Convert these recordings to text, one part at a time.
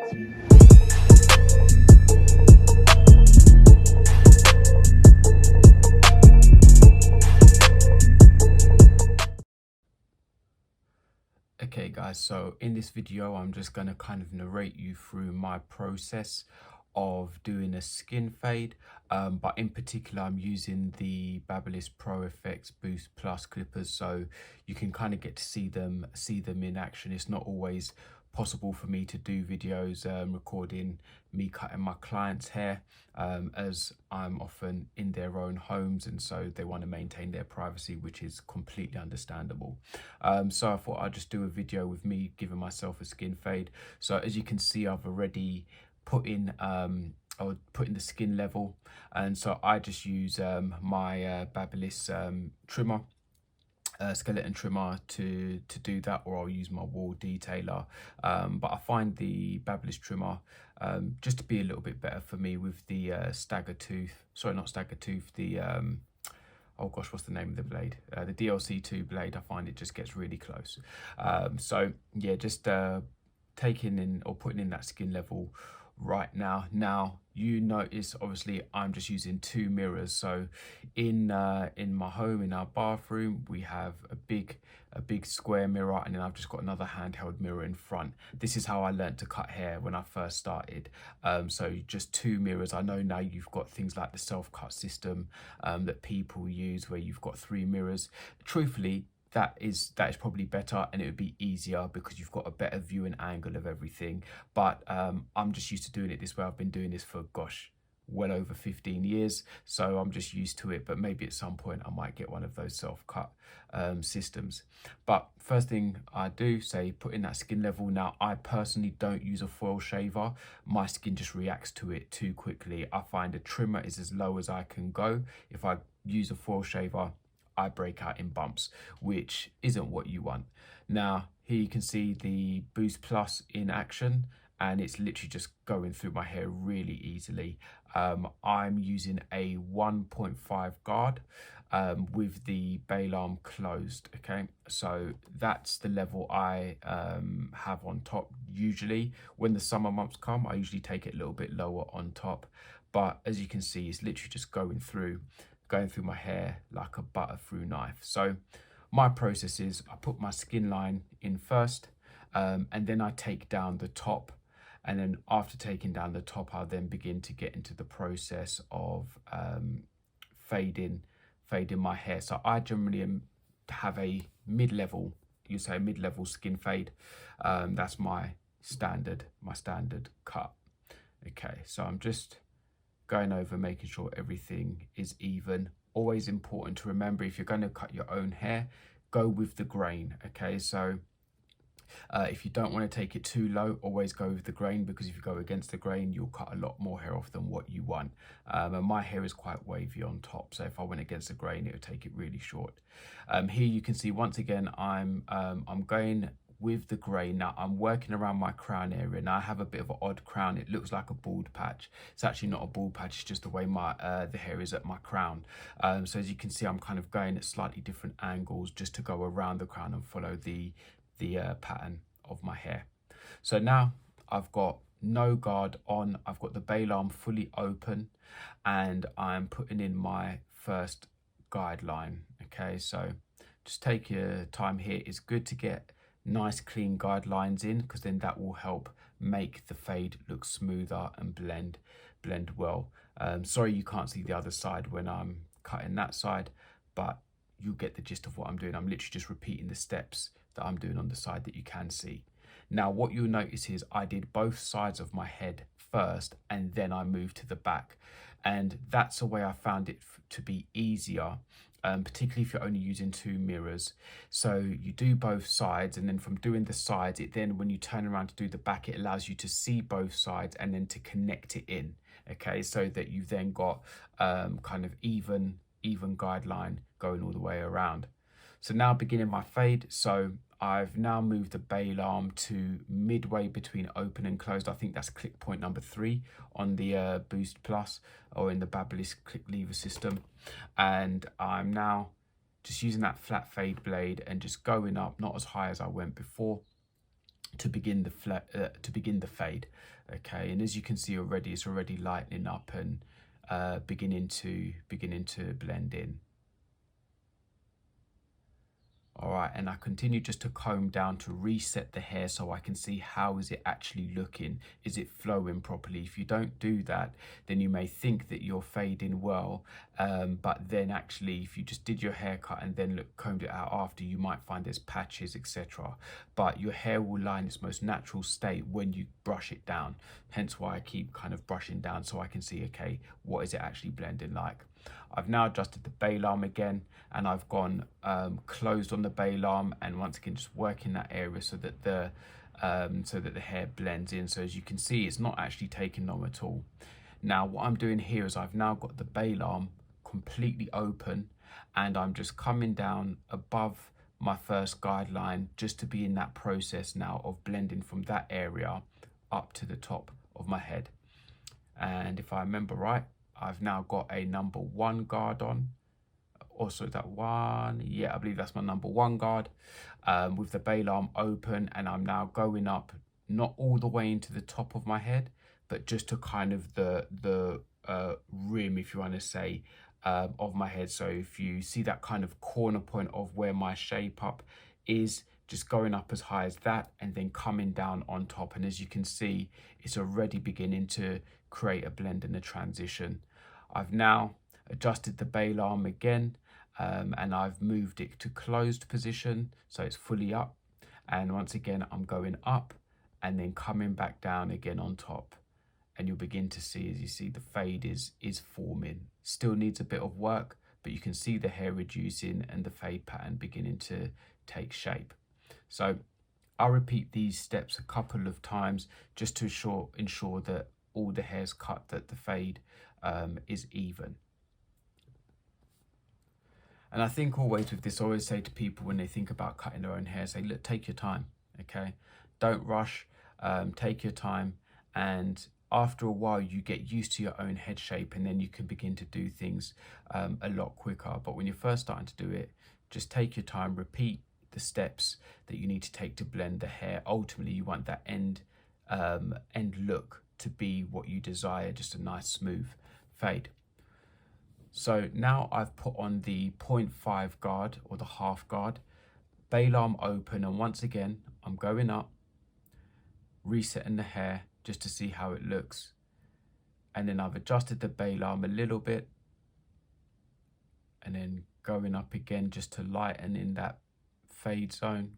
Okay guys, so in this video I'm just going to kind of narrate you through my process of doing a skin fade, but in particular I'm using the Babyliss Pro FX Boost Plus clippers, so you can kind of get to see them in action. It's not always possible for me to do videos recording me cutting my clients' hair, as I'm often in their own homes and so they want to maintain their privacy, which is completely understandable. So I thought I'd just do a video with me giving myself a skin fade. So as you can see, I've already put in the skin level, and so I just use my Babyliss trimmer, skeleton trimmer to do that, or I'll use my wall detailer, but I find the Babyliss trimmer just to be a little bit better for me with the oh gosh, what's the name of the blade? The DLC2 blade. I find it just gets really close. So yeah, just taking in or putting in that skin level right now. Now you notice obviously I'm just using 2 mirrors. So in my home, in our bathroom, we have a big square mirror, and then I've just got another handheld mirror in front. This is how I learned to cut hair when I first started. So just 2 mirrors. I know now you've got things like the self-cut system that people use where you've got 3 mirrors. Truthfully, that is probably better, and it would be easier because you've got a better viewing angle of everything. But I'm just used to doing it this way. I've been doing this for, gosh, well over 15 years, so I'm just used to it. But maybe at some point I might get one of those self-cut systems. But first thing I do, say, put in that skin level. Now I personally don't use a foil shaver. My skin just reacts to it too quickly. I find a trimmer is as low as I can go. If I use a foil shaver, I break out in bumps, which isn't what you want. Now here you can see the Boost Plus in action, and it's literally just going through my hair really easily. I'm using a 1.5 guard with the bail arm closed. Okay, so that's the level I have on top. Usually when the summer months come, I usually take it a little bit lower on top, but as you can see, it's literally just going through my hair like a butter through knife. So my process is I put my skin line in first, and then I take down the top, and then after taking down the top, I'll then begin to get into the process of fading my hair. So I generally have a mid-level, you say mid-level skin fade. That's my standard cut. Okay, so I'm just going over, making sure everything is even. Always important to remember, if you're going to cut your own hair, go with the grain. Okay, so if you don't want to take it too low, always go with the grain, because if you go against the grain, you'll cut a lot more hair off than what you want. And my hair is quite wavy on top, so if I went against the grain, it would take it really short. Here you can see once again I'm going with the grain. Now I'm working around my crown area. Now I have a bit of an odd crown. It looks like a bald patch. It's actually not a bald patch, it's just the way my the hair is at my crown. So as you can see, I'm kind of going at slightly different angles just to go around the crown and follow the pattern of my hair. So now I've got no guard on, I've got the bail arm fully open, and I'm putting in my first guideline. Okay, so just take your time here. It's good to get nice clean guidelines in, because then that will help make the fade look smoother and blend well. Sorry you can't see the other side when I'm cutting that side, but you get the gist of what I'm doing. I'm literally just repeating the steps that I'm doing on the side that you can see. Now what you'll notice is I did both sides of my head first, and then I moved to the back, and that's the way I found it to be easier. Particularly if you're only using 2 mirrors. So you do both sides, and then from doing the sides, it then, when you turn around to do the back, it allows you to see both sides and then to connect it in. Okay, so that you've then got kind of even guideline going all the way around. So now beginning my fade. So I've now moved the bail arm to midway between open and closed. I think that's click point number 3 on the Boost Plus, or in the Babyliss click lever system. And I'm now just using that flat fade blade and just going up, not as high as I went before, to begin the fade. Okay, and as you can see already, it's already lightening up and beginning to blend in. All right, and I continue just to comb down to reset the hair so I can see how is it actually looking. Is it flowing properly? If you don't do that, then you may think that you're fading well, but then actually if you just did your haircut and then combed it out after, you might find there's patches, etc. But your hair will lie in its most natural state when you brush it down. Hence why I keep kind of brushing down so I can see, okay, what is it actually blending like. I've now adjusted the bail arm again, and I've gone closed on the bail arm, and once again just working that area so that the hair blends in. So as you can see, it's not actually taking long at all. Now what I'm doing here is I've now got the bail arm completely open, and I'm just coming down above my first guideline just to be in that process now of blending from that area up to the top of my head. And if I remember right, I've now got a number 1 guard on. Also that one, yeah, I believe that's my number 1 guard, with the bail arm open, and I'm now going up, not all the way into the top of my head, but just to kind of the rim, if you want to say, of my head. So if you see that kind of corner point of where my shape up is, just going up as high as that and then coming down on top. And as you can see, it's already beginning to create a blend and a transition. I've now adjusted the bail arm again, and I've moved it to closed position so it's fully up, and once again I'm going up and then coming back down again on top, and you'll begin to see, as you see, the fade is forming. Still needs a bit of work, but you can see the hair reducing and the fade pattern beginning to take shape. So I'll repeat these steps a couple of times just to ensure that all the hair's cut, that the fade is even. And I think always with this, I always say to people when they think about cutting their own hair, say, look, take your time, okay? Don't rush, take your time. And after a while, you get used to your own head shape, and then you can begin to do things a lot quicker. But when you're first starting to do it, just take your time, repeat the steps that you need to take to blend the hair. Ultimately, you want that end look to be what you desire, just a nice smooth fade. So now I've put on the 0.5 guard or the half guard, bail arm open, and once again I'm going up, resetting the hair just to see how it looks, and then I've adjusted the bail arm a little bit and then going up again just to lighten in that fade zone.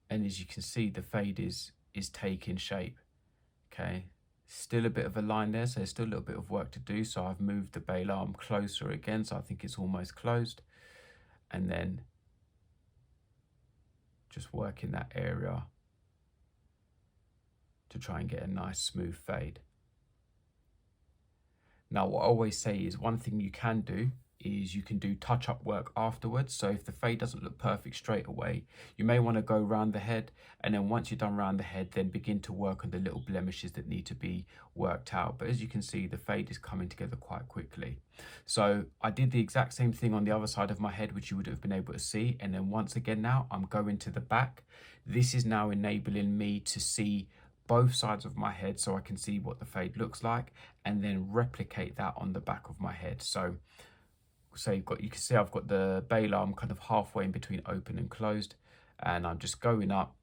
And as you can see, the fade is taking shape. Okay, still a bit of a line there, so there's still a little bit of work to do. So I've moved the bail arm closer again, so I think it's almost closed, and then just working that area to try and get a nice smooth fade. Now what I always say is, one thing you can do is you can do touch-up work afterwards. So if the fade doesn't look perfect straight away, you may want to go around the head, and then once you're done around the head, then begin to work on the little blemishes that need to be worked out. But as you can see, the fade is coming together quite quickly. So I did the exact same thing on the other side of my head, which you would have been able to see, and then once again now I'm going to the back. This is now enabling me to see both sides of my head, so I can see what the fade looks like, and then replicate that on the back of my head. So you can see I've got the bail arm kind of halfway in between open and closed, and I'm just going up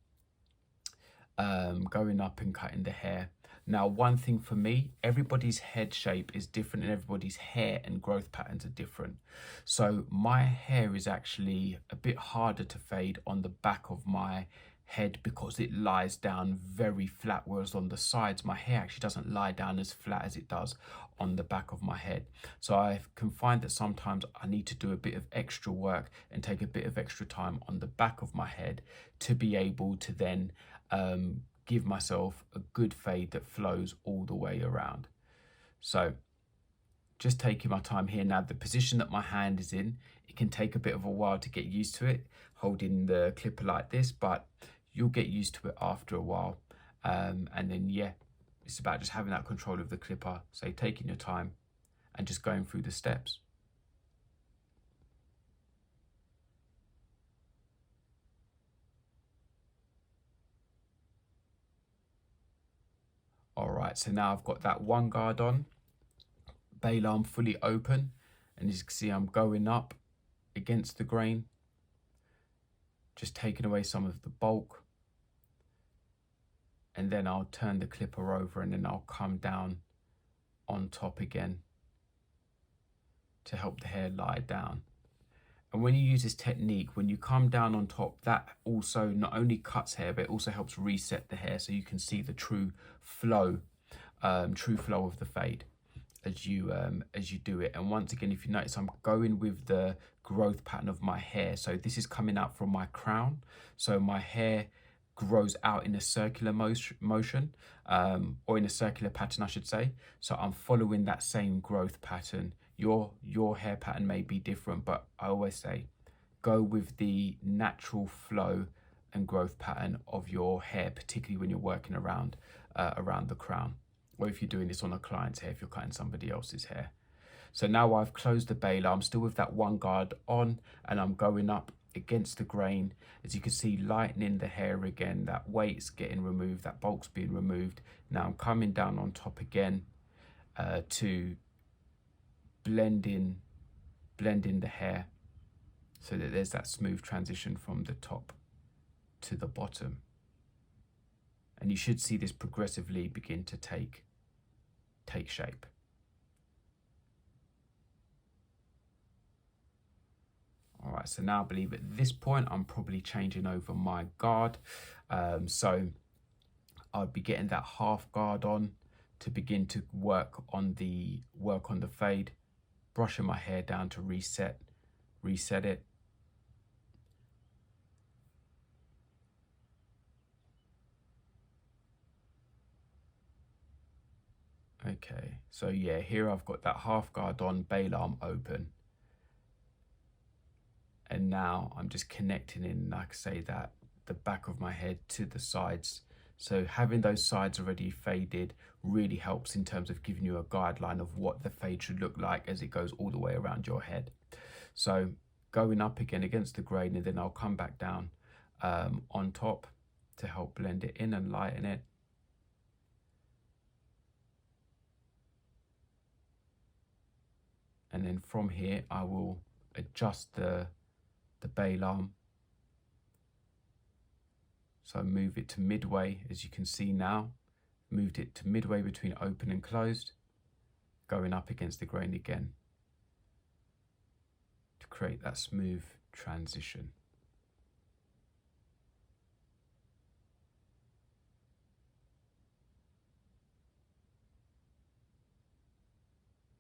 and cutting the hair. Now, one thing for me, everybody's head shape is different, and everybody's hair and growth patterns are different. So my hair is actually a bit harder to fade on the back of my head because it lies down very flat, whereas on the sides my hair actually doesn't lie down as flat as it does on the back of my head. So I can find that sometimes I need to do a bit of extra work and take a bit of extra time on the back of my head to be able to then give myself a good fade that flows all the way around. So just taking my time here. Now, the position that my hand is in, it can take a bit of a while to get used to it, holding the clipper like this, but you'll get used to it after a while. And then, yeah, it's about just having that control of the clipper. So taking your time and just going through the steps. right, so now I've got that one guard on, bail arm fully open, and as you can see, I'm going up against the grain, just taking away some of the bulk, and then I'll turn the clipper over and then I'll come down on top again to help the hair lie down. And when you use this technique, when you come down on top, that also not only cuts hair, but it also helps reset the hair so you can see the true flow of the fade as you do it. And once again, if you notice, I'm going with the growth pattern of my hair. So this is coming out from my crown. So my hair grows out in a circular motion, or in a circular pattern, I should say. So I'm following that same growth pattern. Your hair pattern may be different, but I always say go with the natural flow and growth pattern of your hair, particularly when you're working around the crown, or if you're doing this on a client's hair, if you're cutting somebody else's hair. So now I've closed the baler, I'm still with that one guard on, and I'm going up against the grain. As you can see, lightening the hair again, that weight's getting removed, that bulk's being removed. Now I'm coming down on top again to blend in the hair so that there's that smooth transition from the top to the bottom. And you should see this progressively begin to take shape. All right, so now I believe at this point I'm probably changing over my guard. So I'll be getting that half guard on to begin to work on the fade, brushing my hair down to reset it. Okay, so yeah, here I've got that half guard on, bail arm open. And now I'm just connecting in, like I say, that the back of my head to the sides. So having those sides already faded really helps in terms of giving you a guideline of what the fade should look like as it goes all the way around your head. So going up again against the grain, and then I'll come back down on top to help blend it in and lighten it. And then from here, I will adjust the bail arm. So move it to midway, as you can see now. Moved it to midway between open and closed, going up against the grain again to create that smooth transition.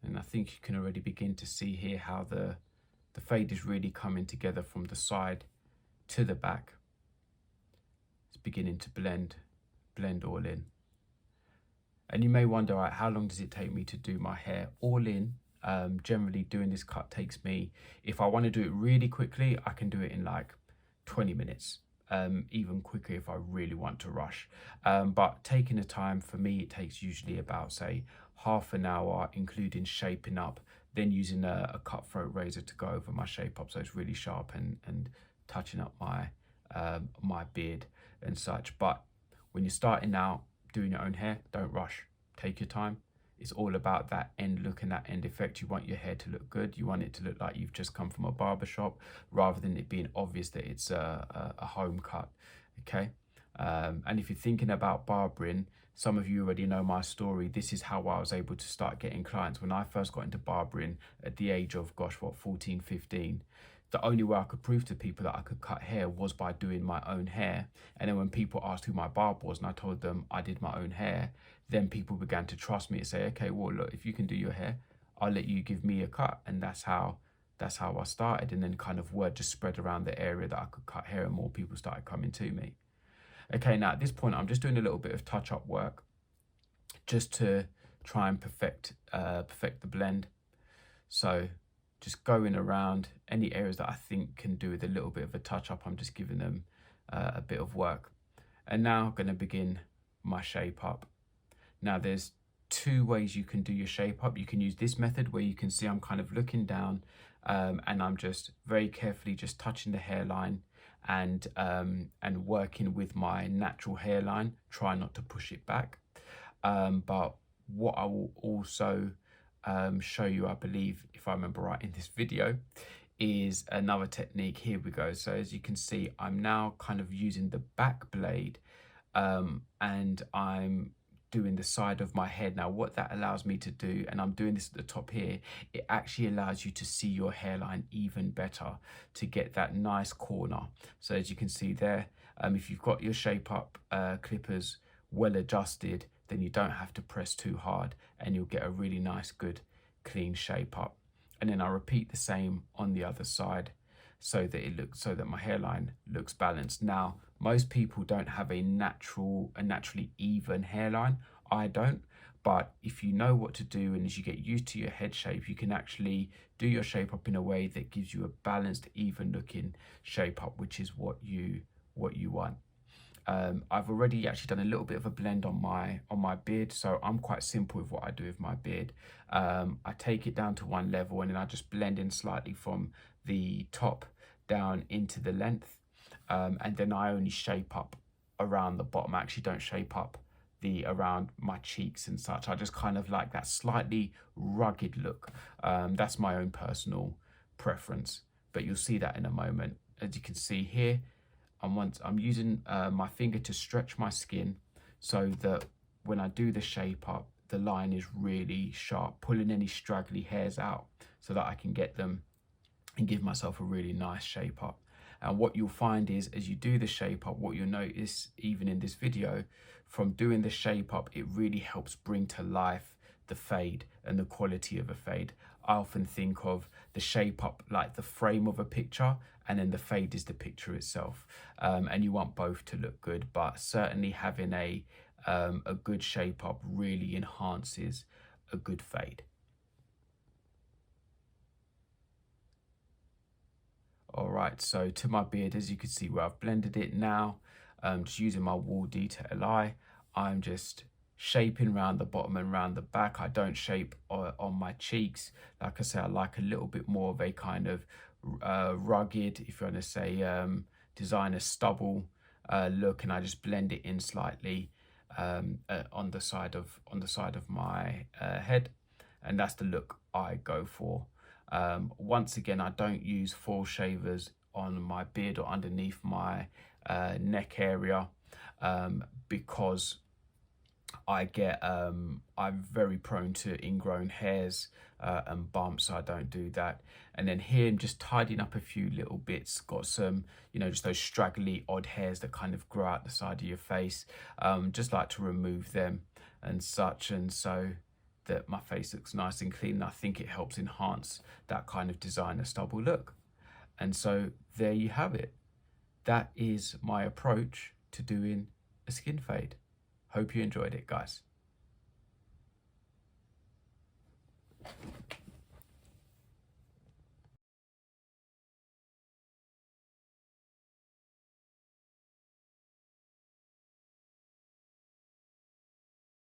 And I think you can already begin to see here how the fade is really coming together from the side to the back. It's beginning to blend all in. And you may wonder, right, how long does it take me to do my hair all in? Generally doing this cut takes me, if I want to do it really quickly, I can do it in like 20 minutes, even quicker if I really want to rush. But taking the time, for me, it takes usually about, say, half an hour, including shaping up, then using a cutthroat razor to go over my shape up so it's really sharp, and touching up my my beard and such. But when you're starting out doing your own hair, don't rush, take your time. It's all about that end look and that end effect. You want your hair to look good. You want it to look like you've just come from a barber shop, rather than it being obvious that it's a home cut, okay? And if you're thinking about barbering, some of you already know my story. This is how I was able to start getting clients. When I first got into barbering at the age of, 14, 15, the only way I could prove to people that I could cut hair was by doing my own hair. And then when people asked who my barber was and I told them I did my own hair, then people began to trust me and say, okay, well, look, if you can do your hair, I'll let you give me a cut. And that's how I started. And then kind of word just spread around the area that I could cut hair, and more people started coming to me. Okay, now at this point, I'm just doing a little bit of touch-up work just to try and perfect the blend. So just going around any areas that I think can do with a little bit of a touch-up, I'm just giving them a bit of work. And now I'm going to begin my shape up. Now there's two ways you can do your shape up. You can use this method where you can see I'm kind of looking down and I'm just very carefully just touching the hairline and working with my natural hairline, try not to push it back. But what I will also show you, I believe, if I remember right in this video, is another technique. Here we go. So as you can see, I'm now kind of using the back blade, and I'm doing the side of my head. Now what that allows me to do, and I'm doing this at the top here, it actually allows you to see your hairline even better, to get that nice corner. So as you can see there, if you've got your shape up clippers well adjusted, then you don't have to press too hard, and you'll get a really nice, good, clean shape up. And then I repeat the same on the other side, so that my hairline looks balanced. Now, most people don't have a naturally even hairline. I don't, but if you know what to do, and as you get used to your head shape, you can actually do your shape up in a way that gives you a balanced, even looking shape up, which is what you want. I've already actually done a little bit of a blend on my beard, so I'm quite simple with what I do with my beard. I take it down to one level, and then I just blend in slightly from the top down into the length, and then I only shape up around the bottom. I actually don't shape up around my cheeks and such. I just kind of like that slightly rugged look. That's my own personal preference, but you'll see that in a moment. As you can see here, I'm using my finger to stretch my skin, so that when I do the shape up, the line is really sharp, pulling any straggly hairs out so that I can get them and give myself a really nice shape up. And what you'll find is, as you do the shape up, what you'll notice even in this video, from doing the shape up, it really helps bring to life the fade and the quality of a fade. I often think of the shape up like the frame of a picture, and then the fade is the picture itself. And you want both to look good, but certainly having a good shape up really enhances a good fade. All right, so to my beard, as you can see where I've blended it now, just using my Wool Detail Eye, I'm just shaping around the bottom and around the back. I don't shape on my cheeks. Like I say, I like a little bit more of a kind of rugged, if you want to say, designer stubble look, and I just blend it in slightly on the side of my head, and that's the look I go for. Once again, I don't use full shavers on my beard or underneath my neck area, because I'm very prone to ingrown hairs and bumps, so I don't do that. And then here I'm just tidying up a few little bits, got some, just those straggly odd hairs that kind of grow out the side of your face. Just like to remove them and such, and so that my face looks nice and clean. I think it helps enhance that kind of designer stubble look. And so there you have it. That is my approach to doing a skin fade. Hope you enjoyed it, guys.